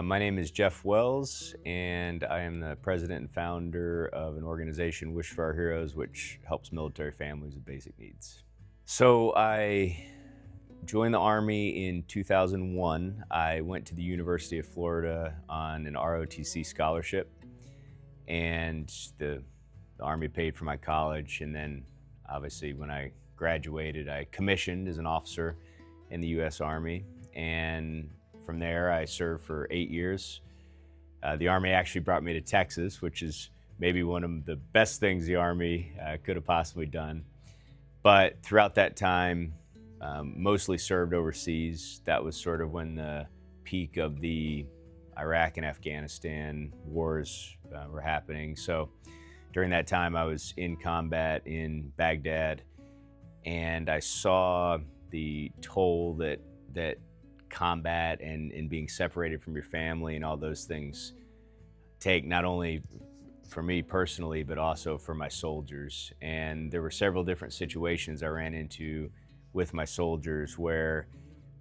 My name is Jeff Wells, and I am the president and founder of an organization, Wish for Our Heroes, which helps military families with basic needs. So I joined the Army in 2001. I went to the University of Florida on an ROTC scholarship, and the Army paid for my college. And then, obviously, when I graduated, I commissioned as an officer in the U.S. Army. And from there, I served for 8 years. The Army actually brought me to Texas, which is maybe one of the best things the Army could have possibly done. But throughout that time, mostly served overseas. That was sort of when the peak of the Iraq and Afghanistan wars were happening. So during that time, I was in combat in Baghdad, and I saw the toll that combat and being separated from your family and all those things take, not only for me personally, but also for my soldiers. And there were several different situations I ran into with my soldiers where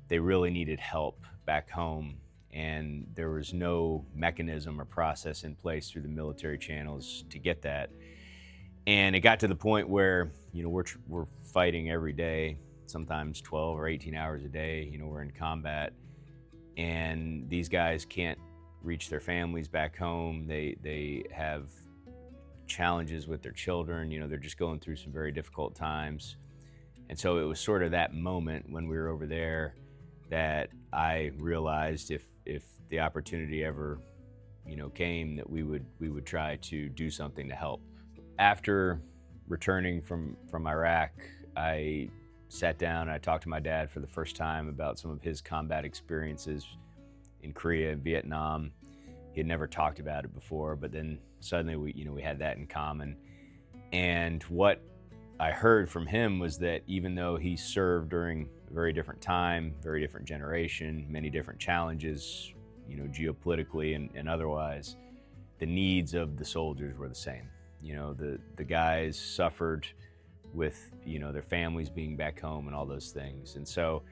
they really needed help back home, and there was no mechanism or process in place through the military channels to get that. And it got to the point where, we're fighting every day, sometimes 12 or 18 hours a day. We're in combat, and these guys can't reach their families back home. They have challenges with their children. They're just going through some very difficult times. And so it was sort of that moment when we were over there that I realized if the opportunity ever, came, that we would try to do something to help. After returning from Iraq, I sat down and I talked to my dad for the first time about some of his combat experiences in Korea and Vietnam. He had never talked about it before, but then suddenly we had that in common. And what I heard from him was that even though he served during a very different time, very different generation, many different challenges, geopolitically and otherwise, the needs of the soldiers were the same. The guys suffered with, their families being back home and all those things. And so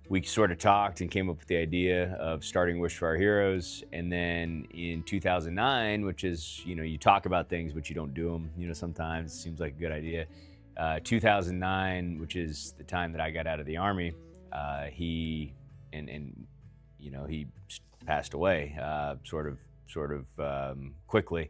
we sort of talked and came up with the idea of starting Wish for Our Heroes. And then in 2009, which is, you talk about things, but you don't do them, sometimes it seems like a good idea. 2009, which is the time that I got out of the Army, he passed away sort of quickly.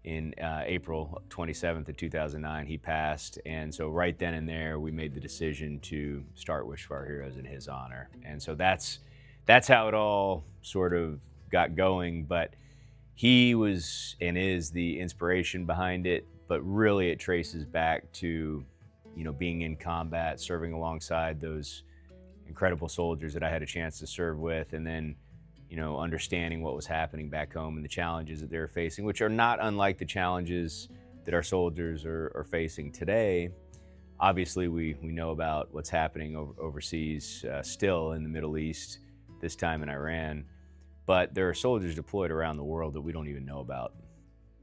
In April 27th of 2009, he passed. And so right then and there, we made the decision to start Wish for Our Heroes in his honor. And so that's how it all sort of got going. But he was and is the inspiration behind it. But really it traces back to, being in combat, serving alongside those incredible soldiers that I had a chance to serve with, and then understanding what was happening back home and the challenges that they were facing, which are not unlike the challenges that our soldiers are facing today. Obviously, we know about what's happening overseas, still in the Middle East, this time in Iran, but there are soldiers deployed around the world that we don't even know about.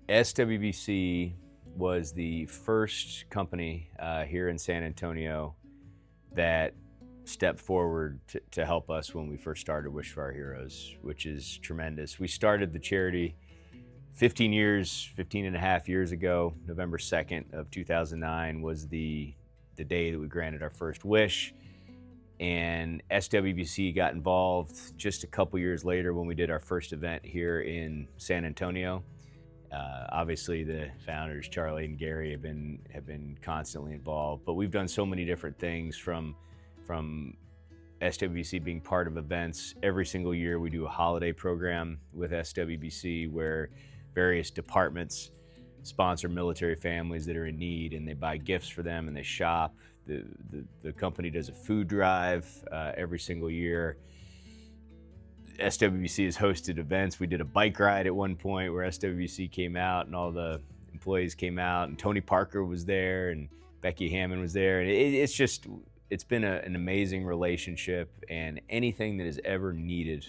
SWBC was the first company here in San Antonio that stepped forward to help us when we first started Wish for Our Heroes, which is tremendous. We started the charity 15 and a half years ago. November 2nd of 2009 was the day that we granted our first wish. And SWBC got involved just a couple years later when we did our first event here in San Antonio. Obviously, the founders, Charlie and Gary, have been constantly involved, but we've done so many different things from SWBC being part of events. Every single year we do a holiday program with SWBC where various departments sponsor military families that are in need, and they buy gifts for them and they shop. The company does a food drive every single year. SWBC has hosted events. We did a bike ride at one point where SWBC came out and all the employees came out, and Tony Parker was there and Becky Hammond was there. And it's been an amazing relationship, and anything that is ever needed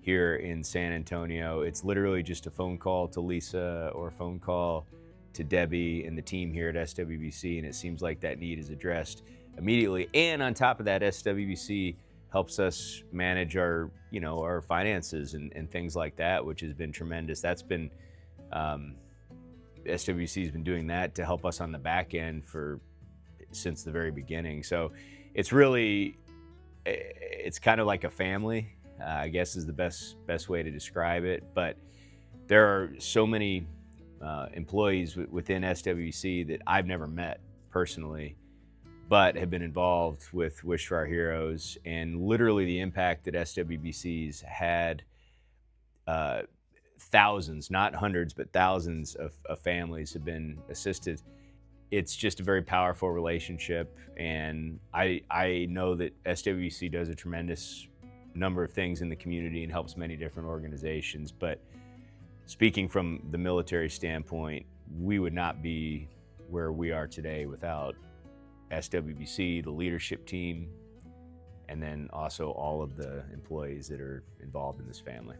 here in San Antonio, it's literally just a phone call to Lisa or a phone call to Debbie and the team here at SWBC, and it seems like that need is addressed immediately. And on top of that, SWBC helps us manage our, our finances and things like that, which has been tremendous. That's been, SWC has been doing that to help us on the back end since the very beginning. So it's really, it's kind of like a family, I guess is the best way to describe it. But there are so many employees within SWC that I've never met personally, but have been involved with Wish for Our Heroes, and literally the impact that SWBC's had. Thousands, not hundreds, but thousands of families have been assisted. It's just a very powerful relationship, and I know that SWBC does a tremendous number of things in the community and helps many different organizations. But speaking from the military standpoint, we would not be where we are today without SWBC, the leadership team, and then also all of the employees that are involved in this family.